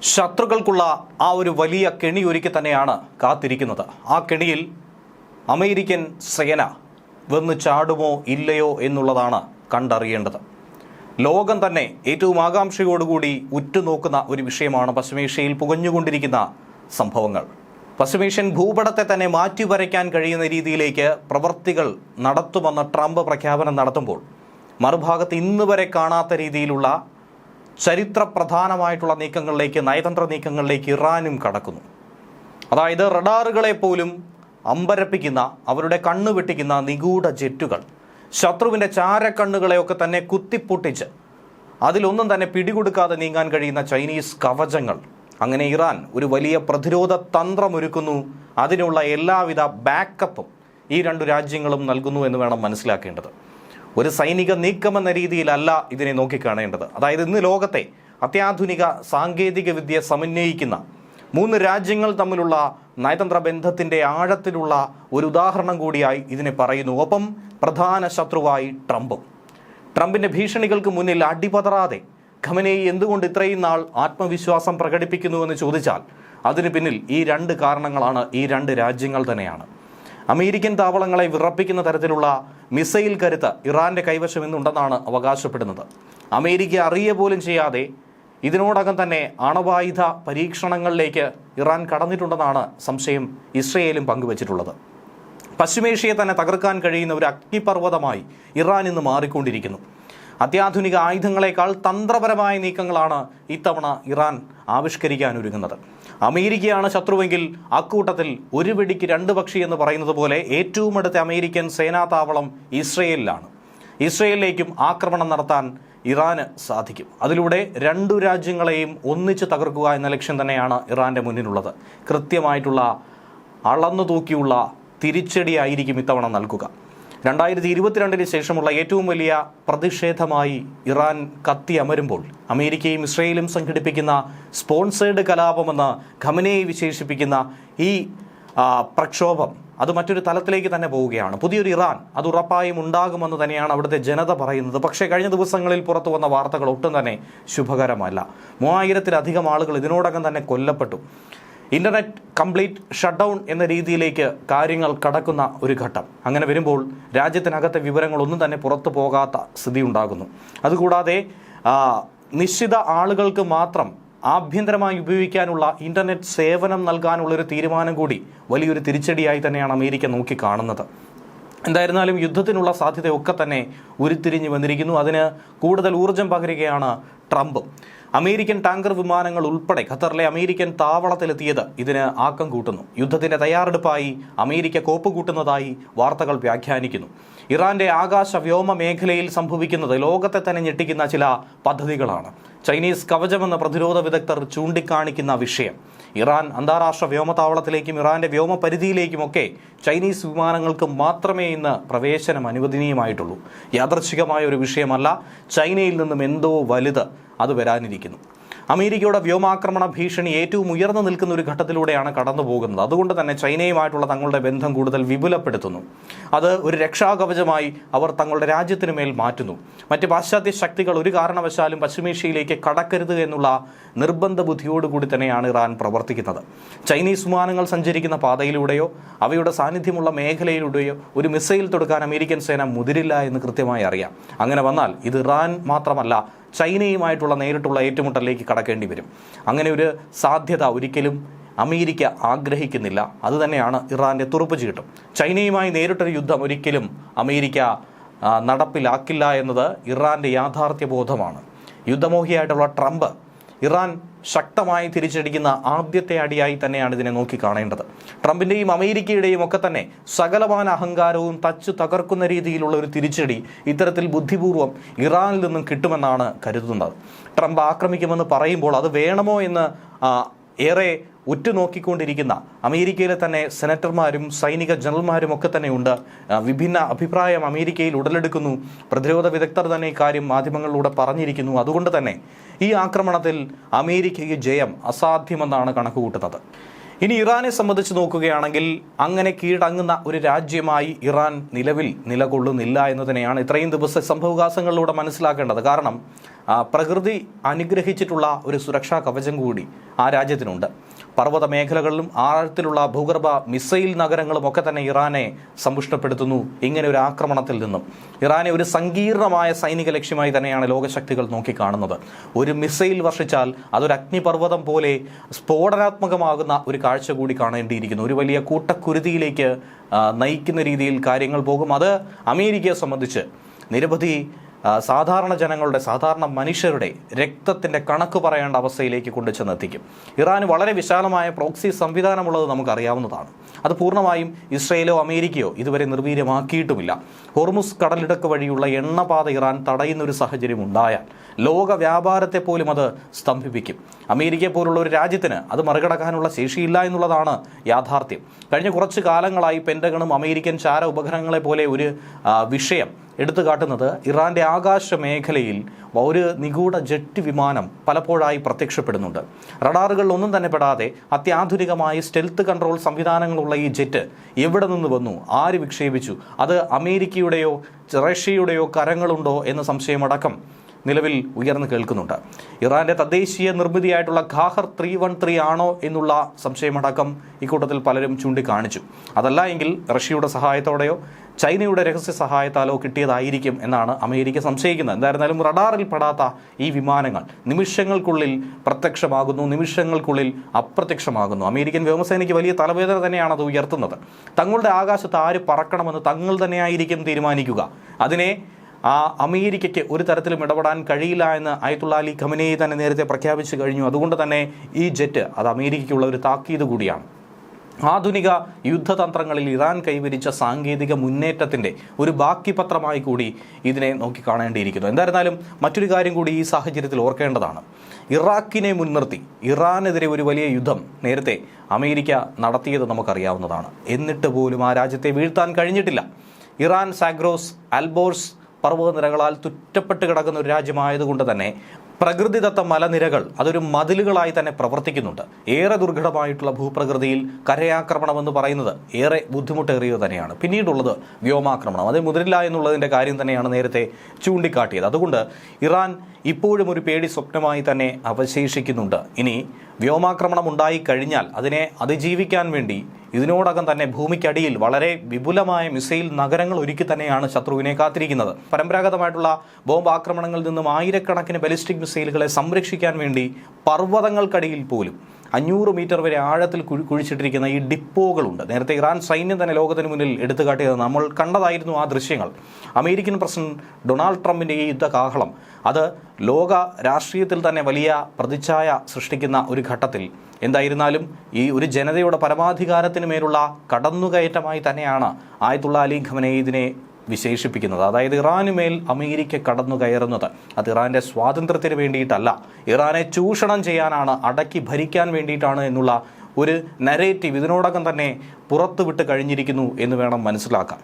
ശത്രുക്കൾക്കുള്ള ആ ഒരു വലിയ കെണി ഒരുക്കി തന്നെയാണ് കാത്തിരിക്കുന്നത്. ആ കെണിയിൽ അമേരിക്കൻ സേന വന്ന് ചാടുമോ ഇല്ലയോ എന്നുള്ളതാണ് കണ്ടറിയേണ്ടത്. ലോകം തന്നെ ഏറ്റവും ആകാംക്ഷയോടുകൂടി ഉറ്റുനോക്കുന്ന ഒരു വിഷയമാണ് പശ്ചിമേഷ്യയിൽ പുകഞ്ഞുകൊണ്ടിരിക്കുന്ന സംഭവങ്ങൾ. പശ്ചിമേഷ്യൻ ഭൂപടത്തെ തന്നെ മാറ്റിവരയ്ക്കാൻ കഴിയുന്ന രീതിയിലേക്ക് പ്രവർത്തികൾ നടത്തുമെന്ന് ട്രംപ് പ്രഖ്യാപനം നടത്തുമ്പോൾ, മറുഭാഗത്ത് ഇന്ന് വരെ കാണാത്ത രീതിയിലുള്ള ചരിത്ര പ്രധാനമായിട്ടുള്ള നീക്കങ്ങളിലേക്ക്, നയതന്ത്ര നീക്കങ്ങളിലേക്ക് ഇറാനും കടക്കുന്നു. അതായത് റഡാറുകളെ പോലും അമ്പരപ്പിക്കുന്ന, അവരുടെ കണ്ണു വെട്ടിക്കുന്ന നിഗൂഢ ജെറ്റുകൾ, ശത്രുവിൻ്റെ ചാരക്കണ്ണുകളെയൊക്കെ തന്നെ കുത്തിപ്പൊട്ടിച്ച് അതിലൊന്നും തന്നെ പിടികൊടുക്കാതെ നീങ്ങാൻ കഴിയുന്ന ചൈനീസ് കവചങ്ങൾ. അങ്ങനെ ഇറാൻ ഒരു വലിയ പ്രതിരോധ തന്ത്രമൊരുക്കുന്നു. അതിനുള്ള എല്ലാവിധ ബാക്കപ്പും ഈ രണ്ടു രാജ്യങ്ങളും നൽകുന്നു എന്ന് വേണം മനസ്സിലാക്കേണ്ടത്. ഒരു സൈനിക നീക്കമെന്ന രീതിയിലല്ല ഇതിനെ നോക്കിക്കാണേണ്ടത്. അതായത് ഇന്ന് ലോകത്തെ അത്യാധുനിക സാങ്കേതിക വിദ്യ സമന്വയിക്കുന്ന മൂന്ന് രാജ്യങ്ങൾ തമ്മിലുള്ള നയതന്ത്ര ബന്ധത്തിൻ്റെ ആഴത്തിലുള്ള ഒരു ഉദാഹരണം കൂടിയായി ഇതിനെ പറയുന്നു. ഒപ്പം പ്രധാന ശത്രുവായി ട്രംപിൻ്റെ ഭീഷണികൾക്ക് മുന്നിൽ അടിപതറാതെ ഖമനേയി എന്തുകൊണ്ട് ഇത്രയും നാൾ ആത്മവിശ്വാസം പ്രകടിപ്പിക്കുന്നുവെന്ന് ചോദിച്ചാൽ അതിന് പിന്നിൽ ഈ രണ്ട് കാരണങ്ങളാണ്, ഈ രണ്ട് രാജ്യങ്ങൾ തന്നെയാണ്. അമേരിക്കൻ താവളങ്ങളെ വിറപ്പിക്കുന്ന തരത്തിലുള്ള മിസൈൽ കരുത്ത് ഇറാന്റെ കൈവശം ഇന്നുണ്ടെന്നാണ് അവകാശപ്പെടുന്നത്. അമേരിക്ക അറിയ പോലും ചെയ്യാതെ ഇതിനോടകം തന്നെ ആണവായുധ പരീക്ഷണങ്ങളിലേക്ക് ഇറാൻ കടന്നിട്ടുണ്ടെന്നാണ് സംശയം ഇസ്രയേലും പങ്കുവച്ചിട്ടുള്ളത്. പശ്ചിമേഷ്യയെ തന്നെ തകർക്കാൻ കഴിയുന്ന ഒരു അഗ്നിപർവ്വതമായി ഇറാൻ ഇന്ന് മാറിക്കൊണ്ടിരിക്കുന്നു. അത്യാധുനിക ആയുധങ്ങളെക്കാൾ തന്ത്രപരമായ നീക്കങ്ങളാണ് ഇത്തവണ ഇറാൻ ആവിഷ്കരിക്കാൻ ഒരുങ്ങുന്നത്. അമേരിക്കയാണ് ശത്രുവെങ്കിൽ അക്കൂട്ടത്തിൽ ഒരു വെടിക്ക് രണ്ട് പക്ഷി എന്ന് പറയുന്നത് പോലെ ഏറ്റവും അടുത്ത അമേരിക്കൻ സേനാ താവളം ഇസ്രയേലിലാണ്. ഇസ്രയേലിലേക്കും ആക്രമണം നടത്താൻ ഇറാന് സാധിക്കും. അതിലൂടെ രണ്ടു രാജ്യങ്ങളെയും ഒന്നിച്ച് തകർക്കുക എന്ന ലക്ഷ്യം തന്നെയാണ് ഇറാന്റെ മുന്നിലുള്ളത്. കൃത്യമായിട്ടുള്ള അളന്നു തൂക്കിയുള്ള തിരിച്ചടിയായിരിക്കും ഇത്തവണ നൽകുക. 2022 ശേഷമുള്ള ഏറ്റവും വലിയ പ്രതിഷേധമായി ഇറാൻ കത്തി അമരുമ്പോൾ അമേരിക്കയും ഇസ്രയേലും സംഘടിപ്പിക്കുന്ന സ്പോൺസേഡ് കലാപമെന്ന് ഖമനേയി വിശേഷിപ്പിക്കുന്ന ഈ പ്രക്ഷോഭം അത് മറ്റൊരു തലത്തിലേക്ക് തന്നെ പോവുകയാണ്. പുതിയൊരു ഇറാൻ അത് ഉറപ്പായും ഉണ്ടാകുമെന്ന് തന്നെയാണ് അവിടുത്തെ ജനത പറയുന്നത്. പക്ഷേ കഴിഞ്ഞ ദിവസങ്ങളിൽ പുറത്തു വന്ന വാർത്തകൾ ഒട്ടും തന്നെ ശുഭകരമല്ല. 3000-ലധികം ആളുകൾ ഇതിനോടകം തന്നെ കൊല്ലപ്പെട്ടു. ഇന്റർനെറ്റ് കംപ്ലീറ്റ് ഷട്ട് ഡൗൺ എന്ന രീതിയിലേക്ക് കാര്യങ്ങൾ കടക്കുന്ന ഒരു ഘട്ടം. അങ്ങനെ വരുമ്പോൾ രാജ്യത്തിനകത്തെ വിവരങ്ങളൊന്നും തന്നെ പുറത്തു പോകാത്ത സ്ഥിതി ഉണ്ടാകുന്നു. അതുകൂടാതെ നിശ്ചിത ആളുകൾക്ക് മാത്രം ആഭ്യന്തരമായി ഉപയോഗിക്കാനുള്ള ഇന്റർനെറ്റ് സേവനം നൽകാനുള്ളൊരു തീരുമാനം കൂടി വലിയൊരു തിരിച്ചടിയായി തന്നെയാണ് അമേരിക്ക നോക്കിക്കാണുന്നത്. എന്തായിരുന്നാലും യുദ്ധത്തിനുള്ള സാധ്യതയൊക്കെ തന്നെ ഉരുത്തിരിഞ്ഞു വന്നിരിക്കുന്നു. അതിന് കൂടുതൽ ഊർജം പകരുകയാണ് ട്രംപ്. അമേരിക്കൻ ടാങ്കർ വിമാനങ്ങൾ ഉൾപ്പെടെ ഖത്തറിലെ അമേരിക്കൻ താവളത്തിലെത്തിയത് ഇതിന് ആക്കം കൂട്ടുന്നു. യുദ്ധത്തിന്റെ തയ്യാറെടുപ്പായി അമേരിക്ക കോപ്പ് കൂട്ടുന്നതായി വാർത്തകൾ വ്യാഖ്യാനിക്കുന്നു. ഇറാന്റെ ആകാശ വ്യോമ മേഖലയിൽ സംഭവിക്കുന്നത് ലോകത്തെ തന്നെ ഞെട്ടിക്കുന്ന ചില പദ്ധതികളാണ്. ചൈനീസ് കവചമെന്ന പ്രതിരോധ വിദഗ്ധർ ചൂണ്ടിക്കാണിക്കുന്ന വിഷയം, ഇറാൻ അന്താരാഷ്ട്ര വ്യോമതാവളത്തിലേക്കും ഇറാന്റെ വ്യോമ പരിധിയിലേക്കുമൊക്കെ ചൈനീസ് വിമാനങ്ങൾക്ക് മാത്രമേ ഇന്ന് പ്രവേശനം അനുവദനീയമായിട്ടുള്ളൂ. യാദൃച്ഛികമായ ഒരു വിഷയമല്ല. ചൈനയിൽ നിന്നും എന്തോ വലുത് അത് വരാനിരിക്കുന്നു. അമേരിക്കയുടെ വ്യോമാക്രമണ ഭീഷണി ഏറ്റവും ഉയർന്നു നിൽക്കുന്ന ഒരു ഘട്ടത്തിലൂടെയാണ് കടന്നു പോകുന്നത്. അതുകൊണ്ട് തന്നെ ചൈനയുമായിട്ടുള്ള തങ്ങളുടെ ബന്ധം കൂടുതൽ വിപുലപ്പെടുത്തുന്നു. അത് ഒരു രക്ഷാകവചമായി അവർ തങ്ങളുടെ രാജ്യത്തിനു മേൽ മാറ്റുന്നു. മറ്റ് പാശ്ചാത്യ ശക്തികൾ ഒരു കാരണവശാലും പശ്ചിമേഷ്യയിലേക്ക് കടക്കരുത് എന്നുള്ള നിർബന്ധ ബുദ്ധിയോടുകൂടി തന്നെയാണ് ഇറാൻ പ്രവർത്തിക്കുന്നത്. ചൈനീസ് വിമാനങ്ങൾ സഞ്ചരിക്കുന്ന പാതയിലൂടെയോ അവയുടെ സാന്നിധ്യമുള്ള മേഖലയിലൂടെയോ ഒരു മിസൈൽ തൊടുക്കാൻ അമേരിക്കൻ സേന മുതിരില്ല എന്ന് കൃത്യമായി അറിയാം. അങ്ങനെ വന്നാൽ ഇത് ഇറാൻ മാത്രമല്ല, ചൈനയുമായിട്ടുള്ള നേരിട്ടുള്ള ഏറ്റുമുട്ടലിലേക്ക് കടക്കേണ്ടി വരും. അങ്ങനെ ഒരു സാധ്യത ഒരിക്കലും അമേരിക്ക ആഗ്രഹിക്കുന്നില്ല. അതുതന്നെയാണ് ഇറാന്റെ തുറുപ്പുചീട്ടും. ചൈനയുമായി നേരിട്ടൊരു യുദ്ധം ഒരിക്കലും അമേരിക്ക നടപ്പിലാക്കില്ല എന്നത് ഇറാന്റെ യാഥാർത്ഥ്യബോധമാണ്. യുദ്ധമോഹിയായിട്ടുള്ള ട്രംപ് ഇറാൻ ശക്തമായി തിരിച്ചടിക്കുന്ന ആദ്യത്തെ അടിയായി തന്നെയാണ് ഇതിനെ നോക്കിക്കാണേണ്ടത്. ട്രംപിൻ്റെയും അമേരിക്കയുടെയും ഒക്കെ തന്നെ സകലമാന അഹങ്കാരവും തച്ചു തകർക്കുന്ന രീതിയിലുള്ള ഒരു തിരിച്ചടി ഇത്തരത്തിൽ ബുദ്ധിപൂർവ്വം ഇറാനിൽ നിന്നും കിട്ടുമെന്നാണ് കരുതുന്നത്. ട്രംപ് ആക്രമിക്കുമെന്ന് പറയുമ്പോൾ അത് വേണമോ എന്ന് ഏറെ ഉറ്റുനോക്കിക്കൊണ്ടിരിക്കുന്ന അമേരിക്കയിലെ തന്നെ സെനറ്റർമാരും സൈനിക ജനറൽമാരും ഒക്കെ തന്നെ ഉണ്ട്. വിഭിന്ന അഭിപ്രായം അമേരിക്കയിൽ ഉടലെടുക്കുന്നു. പ്രതിരോധ വിദഗ്ധർ തന്നെ ഇക്കാര്യം മാധ്യമങ്ങളിലൂടെ പറഞ്ഞിരിക്കുന്നു. അതുകൊണ്ട് തന്നെ ഈ ആക്രമണത്തിൽ അമേരിക്കയ്ക്ക് ജയം അസാധ്യമെന്നാണ് കണക്കുകൂട്ടുന്നത്. ഇനി ഇറാനെ സംബന്ധിച്ച് നോക്കുകയാണെങ്കിൽ അങ്ങനെ കീഴടങ്ങുന്ന ഒരു രാജ്യമായി ഇറാൻ നിലവിൽ നിലകൊള്ളുന്നില്ല എന്ന് തന്നെയാണ് ഇത്രയും ദിവസ സംഭവവികാസങ്ങളിലൂടെ മനസ്സിലാക്കേണ്ടത്. കാരണം പ്രകൃതി അനുഗ്രഹിച്ചിട്ടുള്ള ഒരു സുരക്ഷാ കവചം കൂടി ആ രാജ്യത്തിനുണ്ട്. പർവ്വത മേഖലകളിലും ആഴത്തിലുള്ള ഭൂഗർഭ മിസൈൽ നഗരങ്ങളും ഒക്കെ തന്നെ ഇറാനെ സമ്പുഷ്ടപ്പെടുത്തുന്നു. ഇങ്ങനെ ഒരു ആക്രമണത്തിൽ നിന്നും ഇറാനെ ഒരു സങ്കീർണമായ സൈനിക ലക്ഷ്യമായി തന്നെയാണ് ലോകശക്തികൾ നോക്കിക്കാണുന്നത്. ഒരു മിസൈൽ വർഷിച്ചാൽ അതൊരു അഗ്നിപർവ്വതം പോലെ സ്ഫോടനാത്മകമാകുന്ന ഒരു കാഴ്ച കൂടി കാണേണ്ടിയിരിക്കുന്നു. ഒരു വലിയ കൂട്ടക്കുരുതിയിലേക്ക് നയിക്കുന്ന രീതിയിൽ കാര്യങ്ങൾ പോകും. അത് അമേരിക്കയെ സംബന്ധിച്ച് നിരവധി സാധാരണ ജനങ്ങളുടെ, സാധാരണ മനുഷ്യരുടെ രക്തത്തിൻ്റെ കണക്ക് പറയേണ്ട അവസ്ഥയിലേക്ക് കൊണ്ടുചെന്നെത്തിക്കും. ഇറാന് വളരെ വിശാലമായ പ്രോക്സി സംവിധാനമുള്ളത് നമുക്കറിയാവുന്നതാണ്. അത് പൂർണ്ണമായും ഇസ്രയേലോ അമേരിക്കയോ ഇതുവരെ നിർവീര്യമാക്കിയിട്ടുമില്ല. ഹോർമുസ് കടലിടുക്ക് വഴിയുള്ള എണ്ണപാത ഇറാൻ തടയുന്ന ഒരു സാഹചര്യം ഉണ്ടായാൽ ലോക വ്യാപാരത്തെ പോലും അത് സ്തംഭിപ്പിക്കും. അമേരിക്കയെ പോലുള്ള ഒരു രാജ്യത്തിന് അത് മറികടക്കാനുള്ള ശേഷിയില്ല എന്നുള്ളതാണ് യാഥാർത്ഥ്യം. കഴിഞ്ഞ കുറച്ച് കാലങ്ങളായി പെൻറ്റഗണും അമേരിക്കൻ ചാര ഉപഗ്രഹങ്ങളെ പോലെ ഒരു വിഷയം എടുത്തു കാട്ടുന്നത് ഇറാന്റെ ആകാശ മേഖലയിൽ ഒരു നിഗൂഢ ജെറ്റ് വിമാനം പലപ്പോഴായി പ്രത്യക്ഷപ്പെടുന്നുണ്ട്. റഡാറുകളിൽ ഒന്നും തന്നെ പെടാതെ അത്യാധുനികമായ സ്റ്റെൽത്ത് കൺട്രോൾ സംവിധാനങ്ങളുള്ള ഈ ജെറ്റ് എവിടെ നിന്ന് വന്നു, ആര് വിക്ഷേപിച്ചു, അത് അമേരിക്കയുടെയോ റഷ്യയുടെയോ കരങ്ങളുണ്ടോ എന്ന സംശയമടക്കം നിലവിൽ ഉയർന്നു കേൾക്കുന്നുണ്ട്. ഇറാന്റെ തദ്ദേശീയ നിർമ്മിതിയായിട്ടുള്ള ഖാഹർ 313 ആണോ എന്നുള്ള സംശയമടക്കം ഇക്കൂട്ടത്തിൽ പലരും ചൂണ്ടിക്കാണിച്ചു. അതല്ല എങ്കിൽ റഷ്യയുടെ സഹായത്തോടെയോ ചൈനയുടെ രഹസ്യ സഹായത്താലോ കിട്ടിയതായിരിക്കും എന്നാണ് അമേരിക്ക സംശയിക്കുന്നത്. എന്തായിരുന്നാലും റഡാറിൽ പെടാത്ത ഈ വിമാനങ്ങൾ നിമിഷങ്ങൾക്കുള്ളിൽ പ്രത്യക്ഷമാകുന്നു, നിമിഷങ്ങൾക്കുള്ളിൽ അപ്രത്യക്ഷമാകുന്നു. അമേരിക്കൻ വ്യോമസേനയ്ക്ക് വലിയ തലവേദന തന്നെയാണ് അത് ഉയർത്തുന്നത്. തങ്ങളുടെ ആകാശത്ത് ആര് പറക്കണമെന്ന് തങ്ങൾ തന്നെയായിരിക്കും തീരുമാനിക്കുക. അതിനെ അമേരിക്കയ്ക്ക് ഒരു തരത്തിലും ഇടപെടാൻ കഴിയില്ല എന്ന് അയത്തുള്ള അലി ഖമനേയി തന്നെ നേരത്തെ പ്രഖ്യാപിച്ചു കഴിഞ്ഞു. അതുകൊണ്ട് തന്നെ ഈ ജെറ്റ് അത് അമേരിക്കയ്ക്കുള്ള ഒരു താക്കീത് കൂടിയാണ്. ആധുനിക യുദ്ധതന്ത്രങ്ങളിൽ ഇറാൻ കൈവരിച്ച സാങ്കേതിക മുന്നേറ്റത്തിൻ്റെ ഒരു ബാക്കി പത്രമായി കൂടി ഇതിനെ നോക്കിക്കാണേണ്ടിയിരിക്കുന്നു. എന്തായിരുന്നാലും മറ്റൊരു കാര്യം കൂടി ഈ സാഹചര്യത്തിൽ ഓർക്കേണ്ടതാണ്. ഇറാഖിനെ മുൻനിർത്തി ഇറാനെതിരെ ഒരു വലിയ യുദ്ധം നേരത്തെ അമേരിക്ക നടത്തിയത് നമുക്കറിയാവുന്നതാണ്. എന്നിട്ട് പോലും ആ രാജ്യത്തെ വീഴ്ത്താൻ കഴിഞ്ഞിട്ടില്ല. ഇറാൻ സാഗ്രോസ്, അൽബോർസ് പർവ്വതനിരകളാൽ ചുറ്റപ്പെട്ട് കിടക്കുന്ന ഒരു രാജ്യമായതുകൊണ്ട് തന്നെ പ്രകൃതിദത്ത മലനിരകൾ അതൊരു മതിലുകളായി തന്നെ പ്രവർത്തിക്കുന്നുണ്ട്. ഏറെ ദുർഘടമായിട്ടുള്ള ഭൂപ്രകൃതിയിൽ കരയാക്രമണമെന്ന് പറയുന്നത് ഏറെ ബുദ്ധിമുട്ടേറിയത് തന്നെയാണ്. പിന്നീടുള്ളത് വ്യോമാക്രമണം. അത് മുതിരില്ല എന്നുള്ളതിൻ്റെ കാര്യം തന്നെയാണ് നേരത്തെ ചൂണ്ടിക്കാട്ടിയത്. അതുകൊണ്ട് ഇറാൻ ഇപ്പോഴും ഒരു പേടി സ്വപ്നമായി തന്നെ അവശേഷിക്കുന്നുണ്ട്. ഇനി വ്യോമാക്രമണം ഉണ്ടായിക്കഴിഞ്ഞാൽ അതിനെ അതിജീവിക്കാൻ വേണ്ടി ഇതിനോടകം തന്നെ ഭൂമിക്കടിയിൽ വളരെ വിപുലമായ മിസൈൽ നഗരങ്ങൾ ഒരുക്കി തന്നെയാണ് ശത്രുവിനെ കാത്തിരിക്കുന്നത്. പരമ്പരാഗതമായിട്ടുള്ള ബോംബ് ആക്രമണങ്ങളിൽ നിന്നും ആയിരക്കണക്കിന് ബാലിസ്റ്റിക് മിസൈലുകളെ സംരക്ഷിക്കാൻ വേണ്ടി പർവ്വതങ്ങൾക്കടിയിൽ പോലും 500 മീറ്റർ വരെ ആഴത്തിൽ കുഴിച്ചിട്ടിരിക്കുന്ന ഈ ഡിപ്പോകളുണ്ട്. നേരത്തെ ഇറാൻ സൈന്യം തന്നെ ലോകത്തിന് മുന്നിൽ എടുത്തു കാട്ടിയത് നമ്മൾ കണ്ടതായിരുന്നു ആ ദൃശ്യങ്ങൾ. അമേരിക്കൻ പ്രസിഡന്റ് ഡൊണാൾഡ് ട്രംപിൻ്റെ ഈ യുദ്ധകാഹളം അത് ലോക രാഷ്ട്രീയത്തിൽ തന്നെ വലിയ പ്രതിച്ഛായ സൃഷ്ടിക്കുന്ന ഒരു ഘട്ടത്തിൽ എന്തായിരുന്നാലും ഈ ഒരു ജനതയുടെ പരമാധികാരത്തിന് മേലുള്ള കടന്നുകയറ്റമായി തന്നെയാണ് ആയത്തുള്ള അലി ഖമനേയി ഇതിനെ വിശേഷിപ്പിക്കുന്നത്. അതായത് ഇറാനുമേൽ അമേരിക്ക കടന്നു കയറുന്നത് അത് ഇറാന്റെ സ്വാതന്ത്ര്യത്തിന് വേണ്ടിയിട്ടല്ല, ഇറാനെ ചൂഷണം ചെയ്യാനാണ്, അടക്കി ഭരിക്കാൻ വേണ്ടിയിട്ടാണ് എന്നുള്ള ഒരു നരേറ്റീവ് ഇതിനോടകം തന്നെ പുറത്തുവിട്ട് കഴിഞ്ഞിരിക്കുന്നു എന്ന് വേണം മനസ്സിലാക്കാൻ.